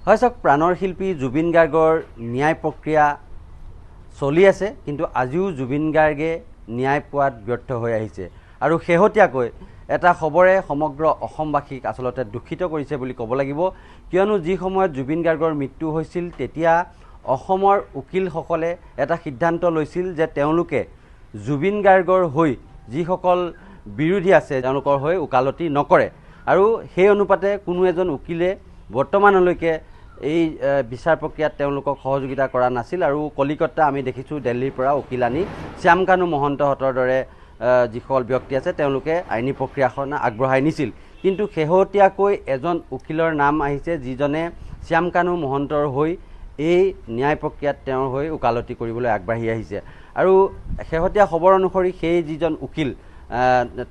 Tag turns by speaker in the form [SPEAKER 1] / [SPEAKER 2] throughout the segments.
[SPEAKER 1] হয় চাওক, প্ৰাণৰ শিল্পী জুবিন গাৰ্গৰ ন্যায় প্ৰক্ৰিয়া চলি আছে, কিন্তু আজিও জুবিন গাৰ্গে ন্যায় পোৱাত ব্যৰ্থ হৈ আহিছে। আৰু শেহতীয়াকৈ এটা খবৰে সমগ্ৰ অসমবাসীক আচলতে দুখিত কৰিছে বুলি ক'ব লাগিব, কিয়নো যি সময়ত জুবিন গাৰ্গৰ মৃত্যু হৈছিল তেতিয়া অসমৰ উকিলসকলে এটা সিদ্ধান্ত লৈছিল যে তেওঁলোকে জুবিন গাৰ্গৰ হৈ যিসকল বিৰোধী আছে তেওঁলোকৰ হৈ ওকালতি নকৰে। আৰু সেই অনুপাতে কোনো এজন উকিলে বৰ্তমানলৈকে এই বিচাৰ প্ৰক্ৰিয়াত তেওঁলোকক সহযোগিতা কৰা নাছিল। আৰু কলিকতা আমি দেখিছোঁ দিল্লীৰ পৰা উকিল আনি শ্যামকানু মহন্তহঁতৰ দৰে যিসকল ব্যক্তি আছে তেওঁলোকে আইনী প্ৰক্ৰিয়াখন আগবঢ়াই নিছিল। কিন্তু শেহতীয়াকৈ এজন উকিলৰ নাম আহিছে যিজনে শ্যামকানু মহন্তৰ হৈ এই ন্যায় প্ৰক্ৰিয়াত তেওঁৰ হৈ ওকালতি কৰিবলৈ আগবাঢ়ি আহিছে। আৰু শেহতীয়া খবৰ অনুসৰি সেই যিজন উকিল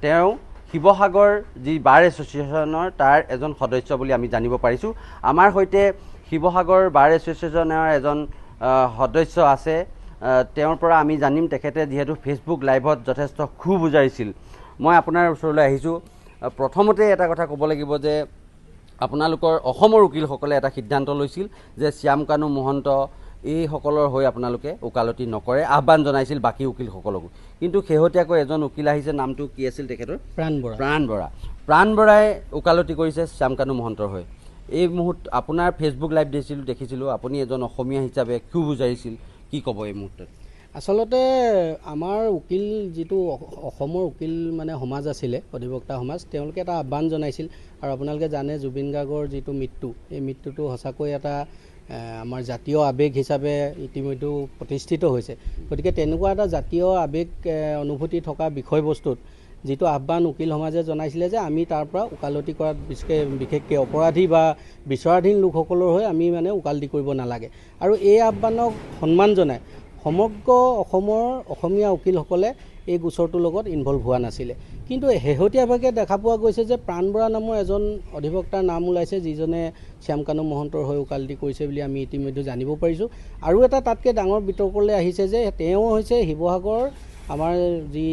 [SPEAKER 1] তেওঁ শিৱসাগৰ যি বাৰ এছ'চিয়েশ্যনৰ তাৰ এজন সদস্য বুলি আমি জানিব পাৰিছোঁ। আমাৰ সৈতে শিৱসাগৰ বাৰ এছ'চিয়েশ্যনৰ এজন সদস্য আছে, তেওঁৰ পৰা আমি জানিম তেখেতে যিহেতু ফেচবুক লাইভত যথেষ্ট ক্ষোভ উজাৰিছিল। মই আপোনাৰ ওচৰলৈ আহিছোঁ। প্ৰথমতে এটা কথা ক'ব লাগিব যে আপোনালোকৰ অসমৰ উকিলসকলে এটা সিদ্ধান্ত লৈছিল যে শ্যামকানু মহন্ত এইসকলৰ হৈ আপোনালোকে ওকালতি নকৰে, আহ্বান জনাইছিল বাকী উকিলসকলকো। কিন্তু শেহতীয়াকৈ এজন উকিল আহিছে, নামটো কি আছিল তেখেতৰ? প্ৰাণ বৰাই ওকালতি কৰিছে শ্যামকানু মহন্তৰ হৈ। এই মুহূৰ্ত আপোনাৰ ফেচবুক লাইভ দেখিছিলোঁ, আপুনি এজন অসমীয়া হিচাপে ক্ষোভ উজাৰিছিল, কি ক'ব এই মুহূৰ্তত?
[SPEAKER 2] আচলতে আমাৰ উকিল যিটো অসমৰ উকিল মানে সমাজ আছিলে, অধিবক্তা সমাজ, তেওঁলোকে এটা আহ্বান জনাইছিল। আৰু আপোনালোকে জানে জুবিন গাৰ্গৰ যিটো মৃত্যু, এই মৃত্যুটো সঁচাকৈ এটা আমাৰ জাতীয় আৱেগ হিচাপে ইতিমধ্যে প্ৰতিষ্ঠিত হৈছে। গতিকে তেনেকুৱা এটা জাতীয় আৱেগ অনুভূতি থকা বিষয়বস্তুত যিটো আহ্বান উকিল সমাজে জনাইছিলে যে আমি তাৰ পৰা ওকালতি কৰাত বিশেষকৈ অপৰাধী বা বিচাৰাধীন লোকসকলৰ হৈ আমি মানে ওকালতি কৰিব নালাগে। আৰু এই আহ্বানক সন্মান জনাই সমগ্ৰ অসমৰ অসমীয়া উকিলসকলে এই গোচৰটোৰ লগত ইনভলভ হোৱা নাছিলে। কিন্তু শেহতীয়াভাৱে দেখা পোৱা গৈছে যে প্ৰাণ বৰা নামৰ এজন অধিবক্তাৰ নাম ওলাইছে যিজনে শ্যামকানু মহন্তৰ হৈ ওকালতি কৰিছে বুলি আমি ইতিমধ্যে জানিব পাৰিছোঁ। আৰু এটা তাতকৈ ডাঙৰ বিতৰ্কলৈ আহিছে যে তেওঁ হৈছে শিৱসাগৰ আমাৰ যি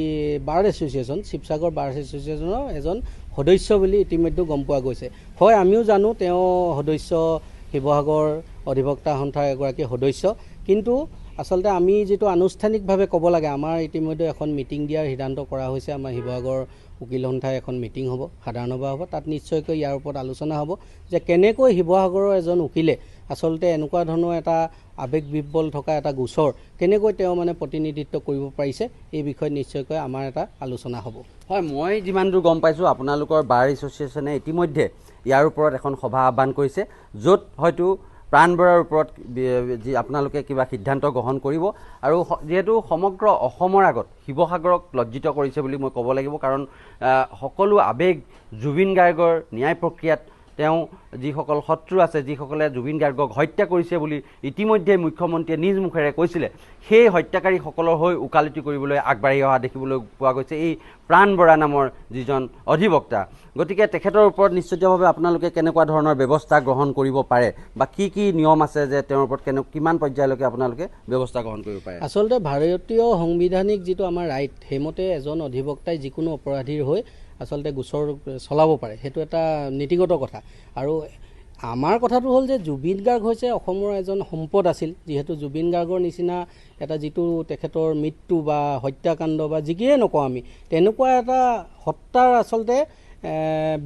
[SPEAKER 2] বাৰ এছ'চিয়েশ্যন, শিৱসাগৰ বাৰ এছ'চিয়েশ্যনৰ এজন সদস্য বুলি ইতিমধ্যে গম পোৱা গৈছে। হয়, আমিও জানো তেওঁ সদস্য, শিৱসাগৰ অধিবক্তা সন্থাৰ এগৰাকী সদস্য। কিন্তু আচলতে আমি যিটো আনুষ্ঠানিকভাৱে ক'ব লাগে, আমাৰ ইতিমধ্যে এখন মিটিং দিয়াৰ সিদ্ধান্ত কৰা হৈছে। আমাৰ শিৱসাগৰ উকিল সন্থাৰ এখন মিটিং হ'ব, সাধাৰণ সভা হ'ব। তাত নিশ্চয়কৈ ইয়াৰ ওপৰত আলোচনা হ'ব যে কেনেকৈ শিৱসাগৰৰ এজন উকিলে আচলতে এনেকুৱা ধৰণৰ এটা আৱেগ বিহ্বল থকা এটা গোচৰ কেনেকৈ তেওঁ মানে প্ৰতিনিধিত্ব কৰিব পাৰিছে, এই বিষয়ে নিশ্চয়কৈ আমাৰ এটা আলোচনা হ'ব।
[SPEAKER 1] হয়, মই যিমান দূৰ গম পাইছোঁ আপোনালোকৰ বাৰ এছ'চিয়েশ্যনে ইতিমধ্যে ইয়াৰ ওপৰত এখন সভা আহ্বান কৰিছে, য'ত হয়তো প্ৰাণ বৰাৰ ওপৰত যি আপোনালোকে কিবা সিদ্ধান্ত গ্ৰহণ কৰিব। আৰু যিহেতু সমগ্ৰ অসমৰ আগত শিৱসাগৰক লজ্জিত কৰিছে বুলি মই ক'ব লাগিব, কাৰণ সকলো আৱেগ জুবিন গাৰ্গৰ ন্যায় প্ৰক্ৰিয়াত তেওঁ যিসকল শত্ৰু আছে, যিসকলে জুবিন গাৰ্গক হত্যা কৰিছে বুলি ইতিমধ্যে মুখ্যমন্ত্ৰীয়ে নিজ মুখেৰে কৈছিলে, সেই হত্যাকাৰীসকলৰ হৈ ওকালতি কৰিবলৈ আগবাঢ়ি অহা দেখিবলৈ পোৱা গৈছে এই প্ৰাণ বৰা নামৰ যিজন অধিবক্তা। গতিকে তেখেতৰ ওপৰত নিশ্চিতভাৱে আপোনালোকে কেনেকুৱা ধৰণৰ ব্যৱস্থা গ্ৰহণ কৰিব পাৰে বা কি কি নিয়ম আছে যে তেওঁৰ ওপৰত কিমান পৰ্যায়লৈকে আপোনালোকে ব্যৱস্থা গ্ৰহণ কৰিব পাৰে?
[SPEAKER 2] আচলতে ভাৰতীয় সংবিধানিক যিটো আমাৰ ৰাইট, সেইমতে এজন অধিবক্তাই যিকোনো অপৰাধীৰ হৈ আচলতে গোচৰ চলাব পাৰে, সেইটো এটা নীতিগত কথা। আৰু আমাৰ কথাটো হ'ল যে জুবিন গাৰ্গ হৈছে অসমৰ এজন সম্পদ আছিল। যিহেতু জুবিন গাৰ্গৰ নিচিনা এটা যিটো তেখেতৰ মৃত্যু বা হত্যাকাণ্ড বা যিকিয়ে নকওঁ আমি, তেনেকুৱা এটা হত্যাৰ আচলতে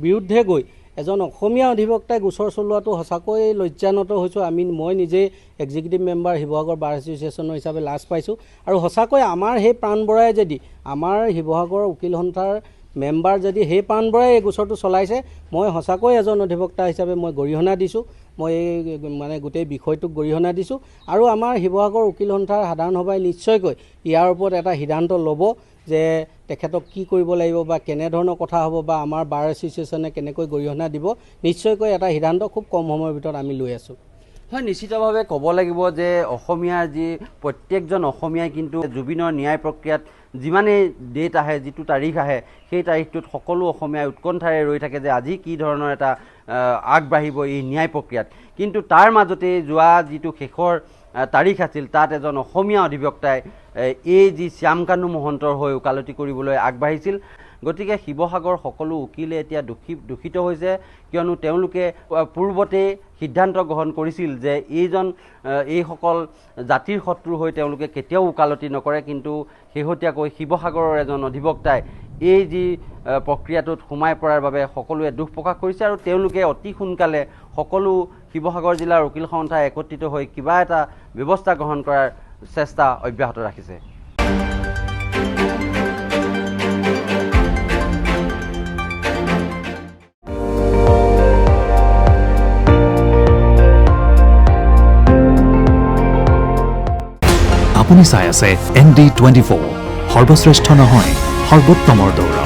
[SPEAKER 2] বিৰুদ্ধে গৈ এজন অসমীয়া অধিবক্তাই গোচৰ চলোৱাটো সঁচাকৈ লজ্জানত হৈছোঁ। মই নিজে এক্সিকিউটিভ মেম্বাৰ শিৱসাগৰ বাৰ এছ'চিয়েশ্যনৰ হিচাপে লাজ পাইছোঁ। আৰু সঁচাকৈ আমাৰ সেই প্ৰাণ বৰাই যদি আমাৰ শিৱসাগৰ উকিল সন্থাৰ মেম্বাৰ যদি সেই প্ৰাণ বৰাই এই গোচৰটো চলাইছে, মই সঁচাকৈ এজন অধিবক্তা হিচাপে মই গৰিহণা দিছোঁ। মই এই মানে গোটেই বিষয়টোক গৰিহণা দিছোঁ। আৰু আমাৰ শিৱসাগৰ উকিল সন্থাৰ সাধাৰণ সভাই নিশ্চয়কৈ ইয়াৰ ওপৰত এটা সিদ্ধান্ত ল'ব যে তেখেতক কি কৰিব লাগিব বা কেনেধৰণৰ কথা হ'ব বা আমাৰ বাৰ এছ'চিয়েশ্যনে কেনেকৈ গৰিহণা দিব, নিশ্চয়কৈ এটা সিদ্ধান্ত খুব কম সময়ৰ ভিতৰত আমি লৈ আছোঁ।
[SPEAKER 1] হয়, নিশ্চিতভাৱে ক'ব লাগিব যে অসমীয়াৰ যি প্ৰত্যেকজন অসমীয়াই কিন্তু জুবিনৰ ন্যায় প্ৰক্ৰিয়াত যিমানেই ডেট আহে, যিটো তাৰিখ আহে, সেই তাৰিখটোত সকলো অসমীয়াই উৎকণ্ঠাৰে ৰৈ থাকে যে আজি কি ধৰণৰ এটা আগবাঢ়িব এই ন্যায় প্ৰক্ৰিয়াত। কিন্তু তাৰ মাজতে যোৱা যিটো শেষৰ তাৰিখ আছিল, তাত এজন অসমীয়া অধিবক্তাই এই যি শ্যামকানু মহন্তৰ হৈ ওকালতি কৰিবলৈ আগবাঢ়িছিল। গতিকে শিৱসাগৰ সকলো উকিলে এতিয়া দূষিত হৈছে, কিয়নো তেওঁলোকে পূৰ্বতেই সিদ্ধান্ত গ্ৰহণ কৰিছিল যে এইসকল জাতিৰ শত্ৰু হৈ তেওঁলোকে কেতিয়াও ওকালতি নকৰে, কিন্তু শেহতীয়াকৈ শিৱসাগৰৰ এজন অধিবক্তাই এই যি প্ৰক্ৰিয়াটোত সোমাই পৰাৰ বাবে সকলোৱে দুখ প্ৰকাশ কৰিছে আৰু তেওঁলোকে অতি সোনকালে সকলো শিৱসাগৰ জিলাৰ উকিল সন্থা একত্ৰিত হৈ কিবা এটা ব্যৱস্থা গ্ৰহণ কৰাৰ চেষ্টা অব্যাহত ৰাখিছে।
[SPEAKER 3] আপুনি চাই আছে ND24, সৰ্বশ্ৰেষ্ঠ নহয় সৰ্বোত্তমৰ দৌৰ।